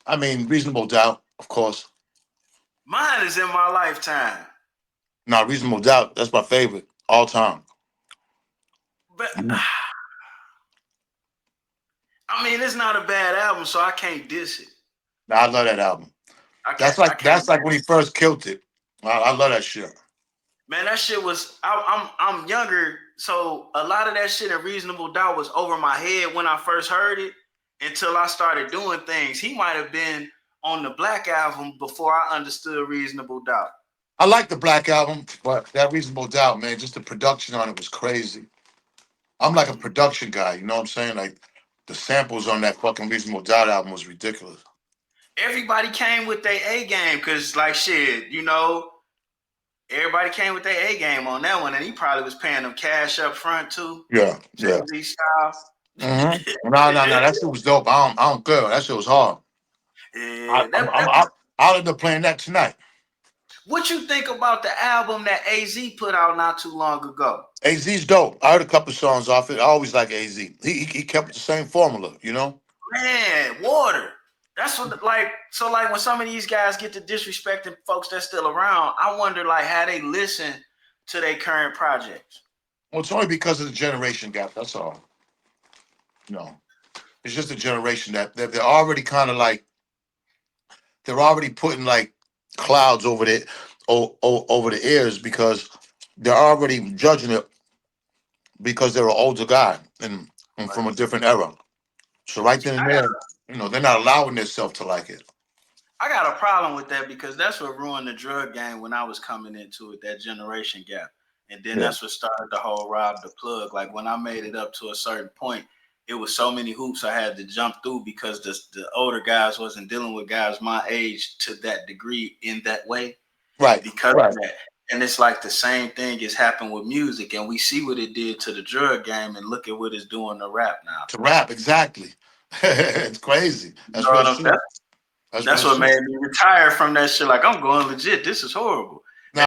I mean, Reasonable Doubt, of course. Mine is in my lifetime. Now, Reasonable Doubt, that's my favorite all time. But Mhm. I mean, it's not a bad album, so I can't diss it. Nah, I love that album. I can't. That's like when he first killed it. I love that shit. Man, that shit was. I'm younger, so a lot of that shit in Reasonable Doubt was over my head when I first heard it. Until I started doing things, he might have been on the Black album before I understood Reasonable Doubt. I like the Black Album, but that Reasonable Doubt, man, just the production on it was crazy. I'm like a production guy, you know what I'm saying? Like the samples on that fucking Reasonable Doubt album was ridiculous. Everybody came with their A game, cause like shit, everybody came with their A game on that one, and he probably was paying them cash up front too, Yeah, Jay yeah. Z style. No, no, no. That shit was dope. I don't care. That shit was hard. I, Yeah, I'm, I'm, I, I'll end up playing that tonight. what you think about the album that AZ put out not too long ago? AZ's dope. I heard a couple songs off it. I always like AZ. He kept the same formula, you know? Man, water. That's what like when some of these guys get to disrespecting folks that's still around, I wonder like how they listen to their current projects. Well, it's only because of the generation gap. That's all. No, it's just a generation that they're already kind of like they're already putting like clouds over over the ears because they're already judging it because they're an older guy and from a different era. So right See, then and there, they're not allowing themselves to like it. I got a problem with that because that's what ruined the drug game when I was coming into it, that generation gap. And then Yeah. that's what started the whole rob the plug. Like when I made it up to a certain point, it was so many hoops I had to jump through because the older guys wasn't dealing with guys my age to that degree in that way Right. because Right. of that. And it's like the same thing has happened with music, and we see what it did to the drug game, and look at what it's doing to rap now. To rap, exactly. It's crazy. You That's know real what I'm saying? shit. That's real That's what shit. made me retire from that shit. Like I'm going legit. This is horrible.